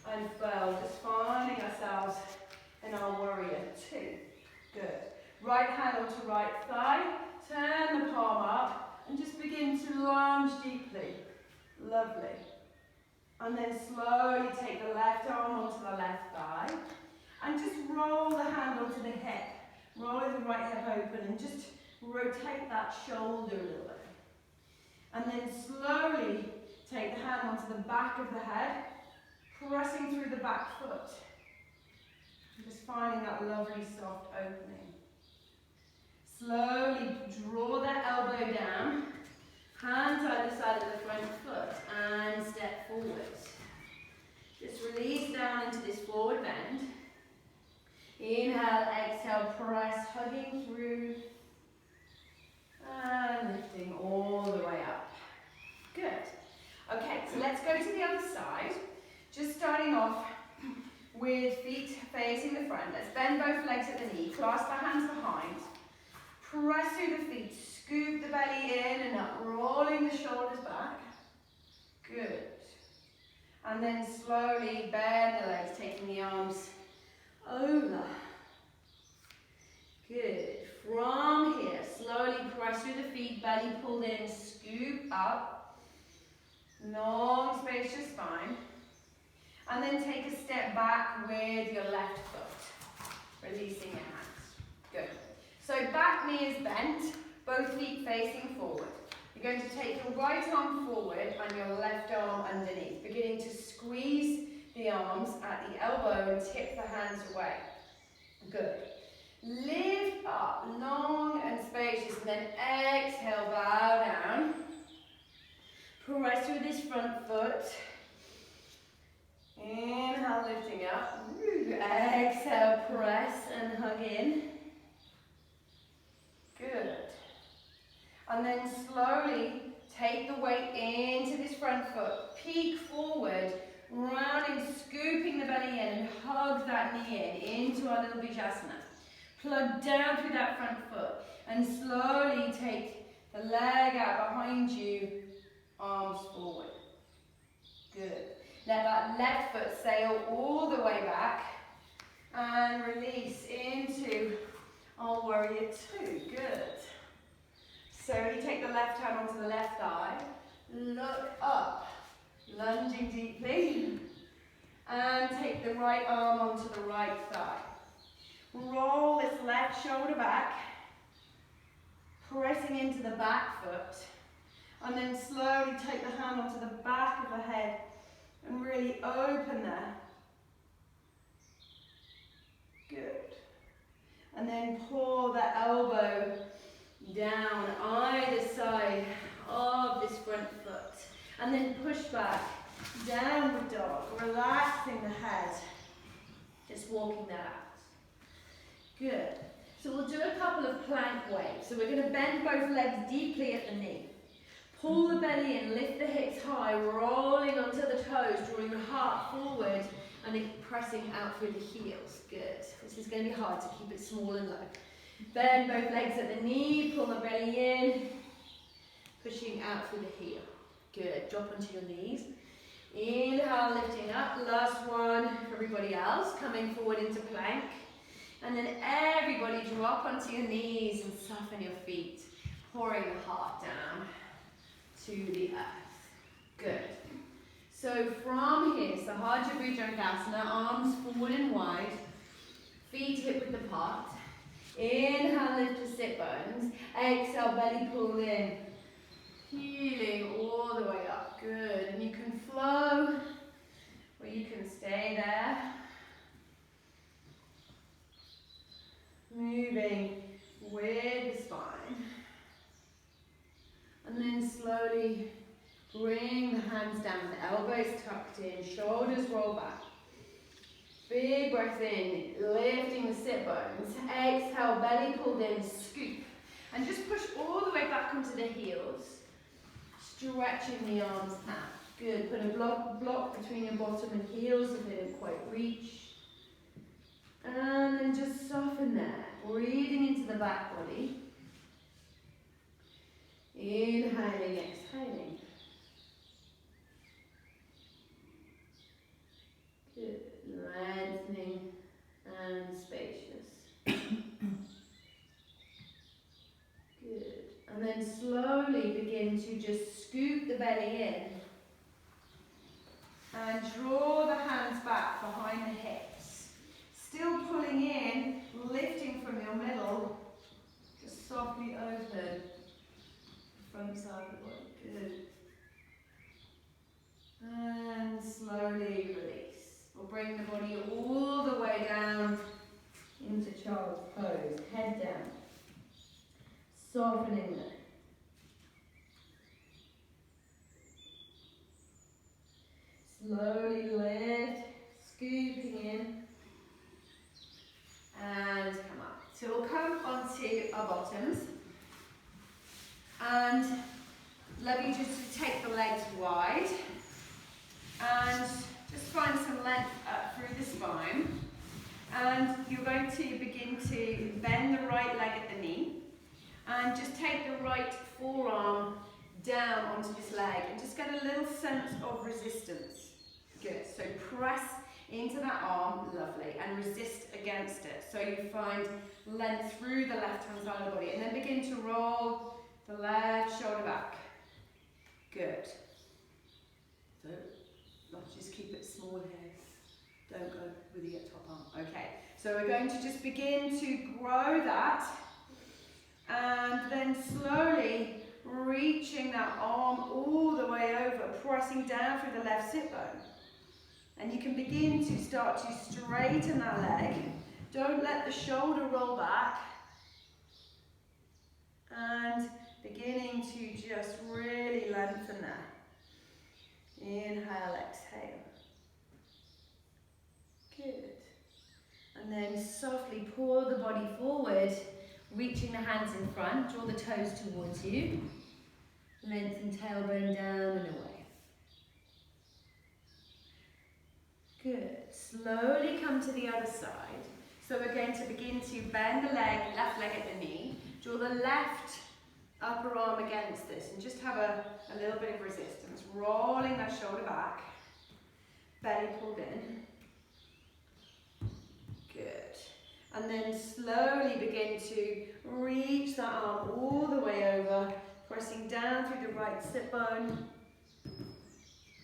unfurl, just finding ourselves in our warrior 2. Good. Right hand onto right thigh, turn the palm up and just begin to lunge deeply. Lovely. And then slowly take the left arm onto the left thigh and just roll the hand onto the hip. Roll the right hip open and just rotate that shoulder a little bit. And then slowly take the hand onto the back of the head, pressing through the back foot. Just finding that lovely soft opening. Slowly draw that elbow down, hands either side of the front foot, and step forward. Just release down into this forward bend. Inhale, exhale, press, hugging through, and lifting all the way up. Good. Okay, so let's go to the other side. Just starting off with feet facing the front. Let's bend both legs at the knee, clasp our hands behind, press through the feet, scoop the belly in and up, rolling the shoulders back. Good. And then slowly bend the legs, taking the arms over. Good. From here, slowly press through the feet, belly pulled in, scoop up. Long spacious spine. And then take a step back with your left foot, releasing your hands. Good. So back knee is bent, both feet facing forward. You're going to take your right arm forward and your left arm underneath, beginning to squeeze the arms at the elbow and tip the hands away. Good. Lift up, long and spacious, and then exhale, bow down. Press through this front foot. Inhale, lifting up. Exhale, press and hug in. Good. And then slowly take the weight into this front foot. Peek forward, rounding, scooping the belly in and hug that knee in into our little Vijasana. Plug down through that front foot and slowly take the leg out behind you, arms forward. Good. Let that left foot sail all the way back and release into our warrior 2. Good. So you take the left hand onto the left thigh, look up, lunging deeply, and take the right arm onto the right thigh. Roll this left shoulder back, pressing into the back foot, and then slowly take the hand onto the back of the head and really open there. Good. And then pull the elbow down either side of this front foot. And then push back, downward dog, relaxing the head. Just walking that out. Good. So we'll do a couple of plank waves. So we're going to bend both legs deeply at the knee. Pull the belly in, lift the hips high, rolling onto the toes, drawing the heart forward and then pressing out through the heels. Good. This is going to be hard to keep it small and low. Bend both legs at the knee, pull the belly in, pushing out through the heel. Good. Drop onto your knees. Inhale, lifting up. Last one for everybody else. Coming forward into plank. And then everybody drop onto your knees and soften your feet, pouring the heart down to the earth. Good. So from here, Sahasrara Bhujangasana, arms forward and wide, feet hip width apart. Inhale, lift the sit bones. Exhale, belly pull in. Healing all the way up. Good. And you can flow or you can stay there. Moving with the spine. And then slowly bring the hands down, the elbows tucked in, shoulders roll back. Big breath in, lifting the sit bones. Exhale, belly pulled in, scoop. And just push all the way back onto the heels. Stretching the arms out. Good. Put a block between your bottom and heels if they don't quite reach. And then just soften there. Breathing into the back body. Inhaling, exhaling. Good. Lengthening and spacious. Good. And then slowly begin to just scoop the belly in. And draw the hands back behind the hips. Still pulling in, lifting from your middle. Just softly open the front side of the body. Good. And slowly release. We'll bring the body all the way down into child's pose. Head down. Softening there. Slowly lift, scooping in. And come up. So we'll come onto our bottoms. And let me just take the legs wide. And just find some length up through the spine. And you're going to begin to bend the right leg at the knee. And just take the right forearm down onto this leg and just get a little sense of resistance. Good. So press into that arm, lovely, and resist against it. So you find length through the left-hand side of the body. And then begin to roll the left shoulder back. Good. So let's just keep it small here. Don't go with the top arm. Okay. So we're going to just begin to grow that. And then slowly reaching that arm all the way over, pressing down through the left sit bone. And you can begin to start to straighten that leg. Don't let the shoulder roll back. And beginning to just really lengthen there. Inhale, exhale. Good. And then softly pull the body forward. Reaching the hands in front, draw the toes towards you. Lengthen tailbone down and away. Good. Slowly come to the other side. So we're going to begin to bend the left leg at the knee. Draw the left upper arm against this and just have a little bit of resistance. Rolling that shoulder back. Belly pulled in. Good. And then slowly begin to reach that arm all the way over, pressing down through the right sit bone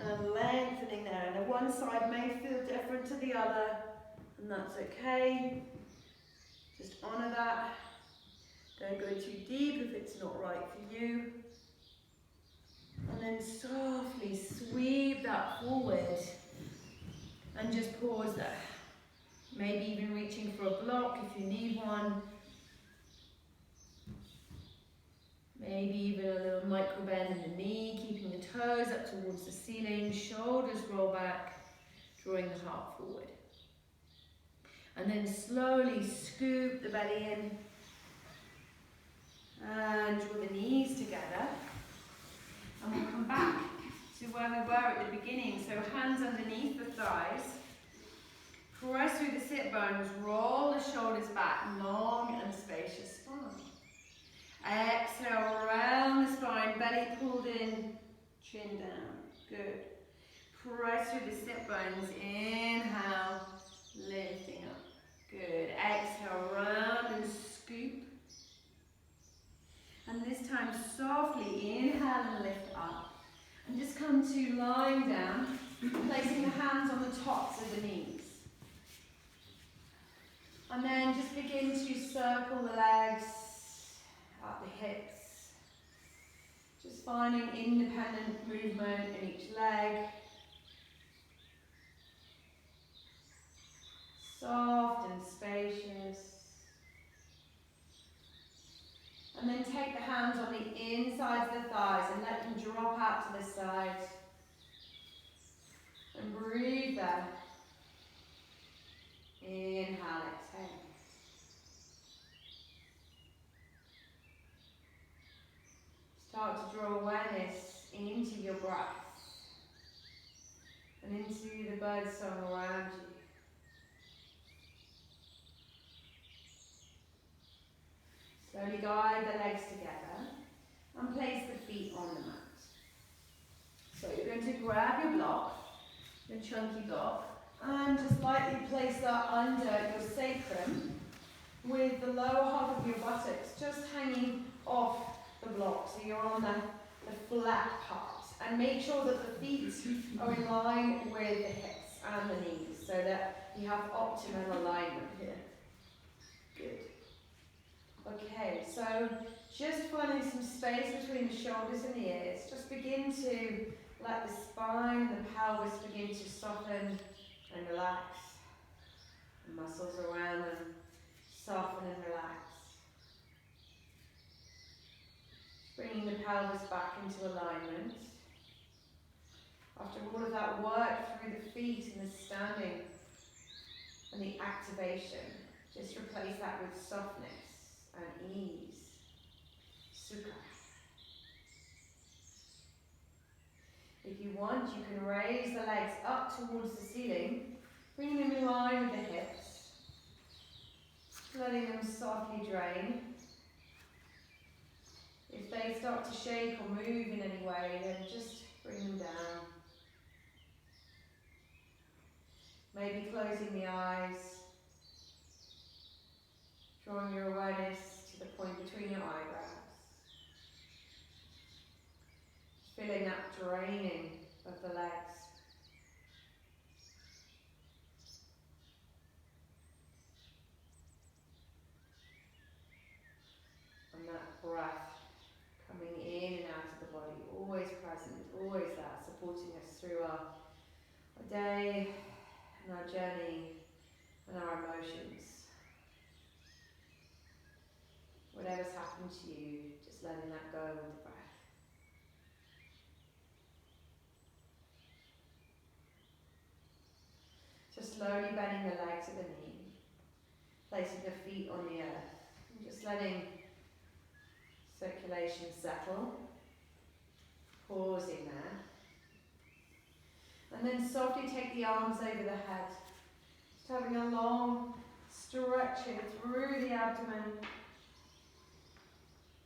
and lengthening there. And one side may feel different to the other, and that's okay. Just honour that. Don't go too deep if it's not right for you. And then softly sweep that forward and just pause there. Maybe even reaching for a block if you need one. Maybe even a little micro bend in the knee, keeping the toes up towards the ceiling, shoulders roll back, drawing the heart forward. And then slowly scoop the belly in and draw the knees together. And we'll come back to where we were at the beginning. So hands underneath the thighs. Press through the sit bones, roll the shoulders back, long and spacious spine. Exhale, round the spine, belly pulled in, chin down. Good. Press through the sit bones, inhale, lifting up. Good. Exhale, round and scoop. And this time softly inhale and lift up. And just come to lying down, placing the hands on the tops of the knees. And then just begin to circle the legs, up the hips. Just finding independent movement in each leg. Soft and spacious. And then take the hands on the insides of the thighs and let them drop out to the side. And breathe there. Inhale, exhale. Start to draw awareness into your breath and into the bird song around you. Slowly guide the legs together and place the feet on the mat. So you're going to grab your block, your chunky block, and just lightly place that under your sacrum with the lower half of your buttocks just hanging off the block. So you're on the flat part. And make sure that the feet are in line with the hips and the knees so that you have optimal alignment here. Good. Okay, so just finding some space between the shoulders and the ears. Just begin to let the spine, the pelvis begin to soften and relax. The muscles around them soften and relax. Bringing the pelvis back into alignment. After all of that work through the feet and the standing and the activation, just replace that with softness and ease. Sukha. If you want, you can raise the legs up towards the ceiling, bring them in line with the hips, letting them softly drain. If they start to shake or move in any way, then just bring them down. Maybe closing the eyes, drawing your awareness to the point between your eyebrows. Feeling that draining of the legs. And that breath coming in and out of the body, always present, always there, supporting us through our day and our journey and our emotions. Whatever's happened to you, just letting that go with the breath. Just slowly bending the legs at the knee, placing the feet on the earth, and just letting circulation settle, pausing there. And then softly take the arms over the head, just having a long stretch here through the abdomen.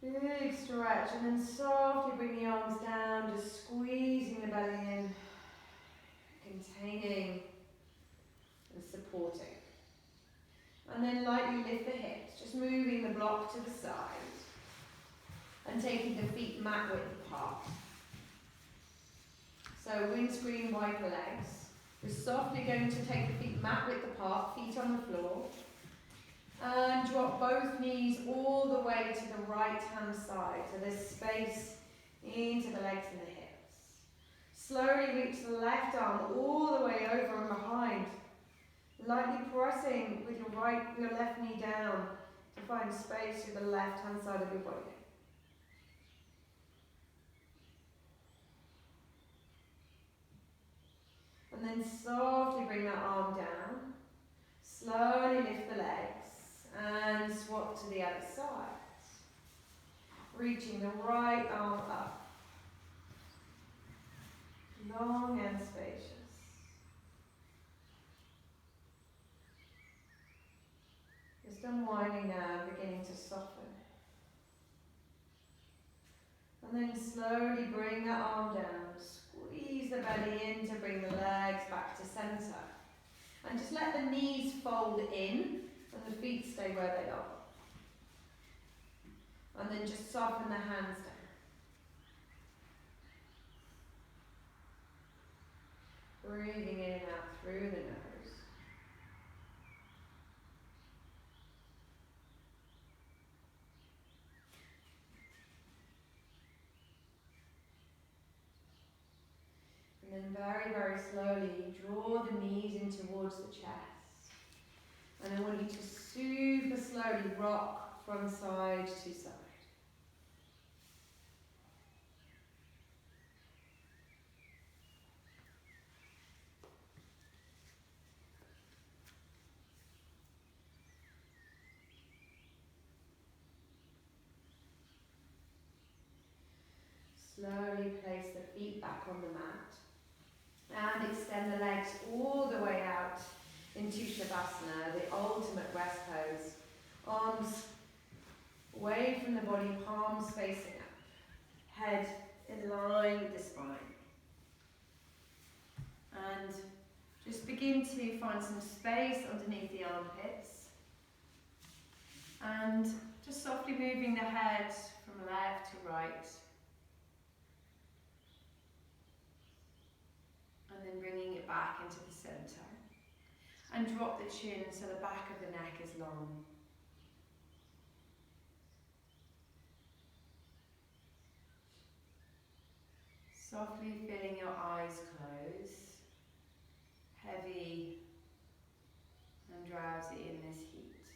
Big stretch, and then softly bring the arms down, just squeezing the belly in, containing and supporting. And then lightly lift the hips, just moving the block to the side and taking the feet mat width apart. So windscreen wiper legs. We're softly going to take the feet mat width apart, feet on the floor, and drop both knees all the way to the right hand side. So there's space into the legs and the hips. Slowly reach the left arm all the way over and behind. Lightly pressing with your left knee down to find space to the left hand side of your body. And then softly bring that arm down. Slowly lift the legs and swap to the other side. Reaching the right arm up. Long and spacious. Just unwinding now, beginning to soften. And then slowly bring that arm down. Squeeze the belly in to bring the legs back to center. And just let the knees fold in and the feet stay where they are. And then just soften the hands down. Breathing in and out through the nose. then very, very slowly draw the knees in towards the chest. And I want you to super slowly rock from side to side. Slowly place the feet back on the mat and extend the legs all the way out into Shavasana, the ultimate rest pose. Arms away from the body, palms facing up, head in line with the spine. And just begin to find some space underneath the armpits. And just softly moving the head from left to right. And then bringing it back into the center. And drop the chin so the back of the neck is long. Softly feeling your eyes close, heavy and drowsy in this heat.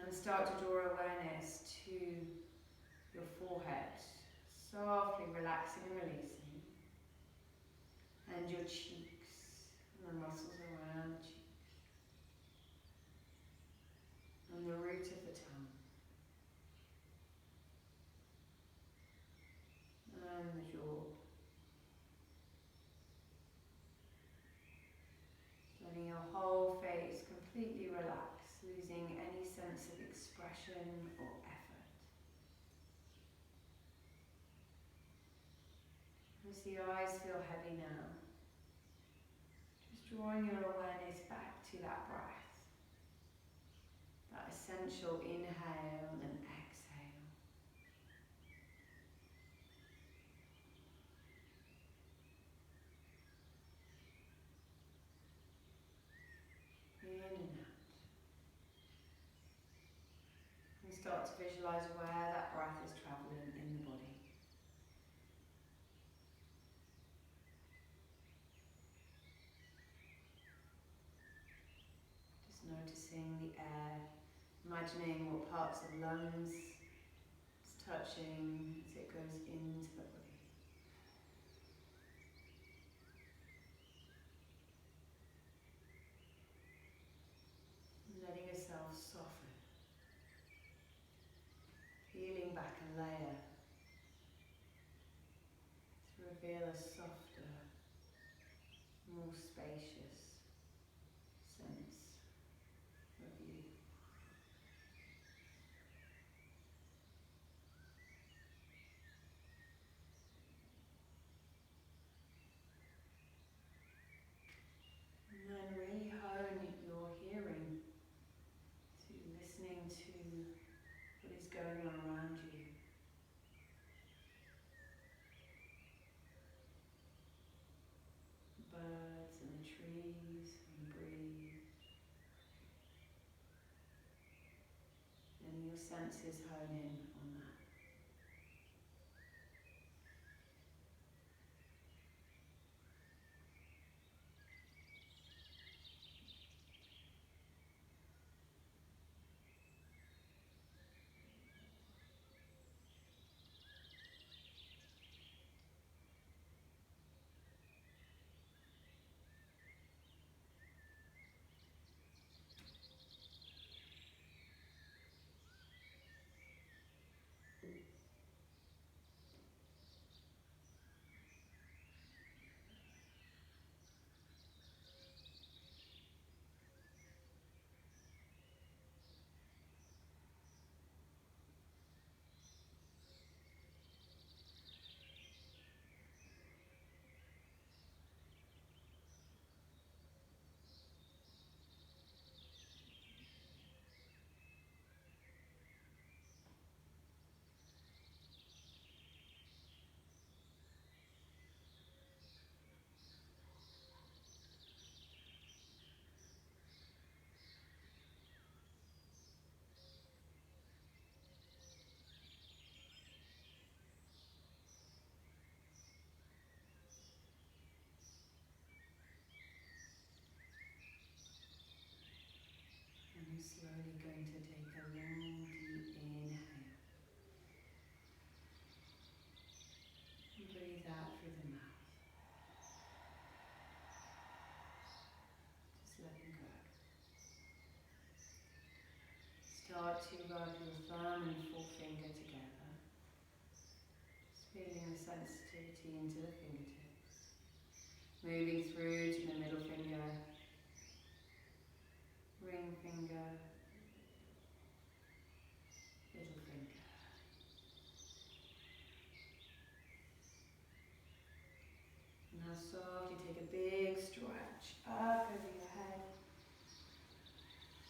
And start to draw awareness to your forehead, softly relaxing and releasing. And your cheeks, and the muscles around the cheeks. And the root of the tongue. And the jaw. Letting your whole face completely relax, losing any sense of expression or effort. As the eyes feel heavy now, just drawing your awareness back to that breath, that essential inhale and exhale. In and out. And start to visualize where that breath is traveling in the body. Just noticing the air, imagining what parts of lungs it's touching as it goes into the body. Letting yourself soften, peeling back a layer to reveal a softer, more spacious sense of you. And then re-hone your hearing to listening to what is going on around you. The birds and the trees and the breeze. And your senses hone in on that. I'm slowly going to take a long, deep inhale. And breathe out through the mouth. Just letting go. Start to rub your thumb and forefinger together. Just feeling the sensitivity into the fingertips. Moving through to the middle finger, ring finger, little finger. Now softly take a big stretch up over your head.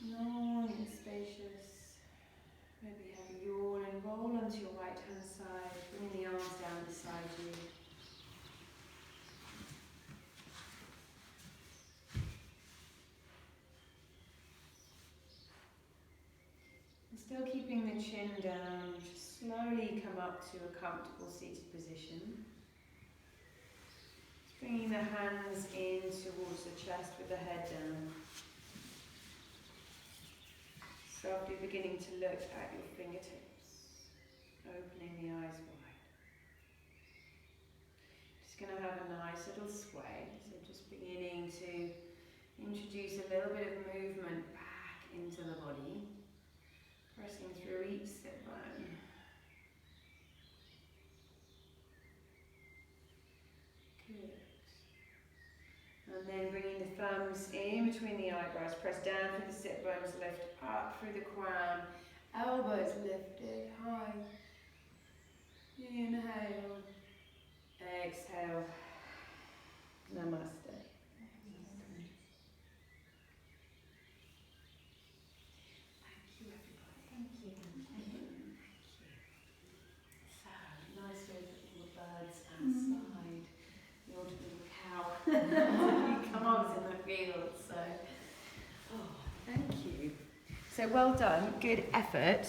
Long and spacious. Maybe have a yawn and roll onto your right hand side, bringing the arms down beside you. And still keeping the chin down, just slowly come up to a comfortable seated position. Just bringing the hands in towards the chest with the head down. Softly beginning to look at your fingertips, opening the eyes wide. Just going to have a nice little sway, so just beginning to introduce a little bit of movement back into the body, pressing through each sit bone. Good. And then bringing the thumbs in between the eyebrows, press down through the sit bones, lift up through the crown, elbows lifted high. Inhale, exhale, namaste. Thank you, everybody.
Thank you.
So, nice with all the birds outside, the odd little cow. Come on, it's in the field, so. Oh, thank you. So well done, good effort.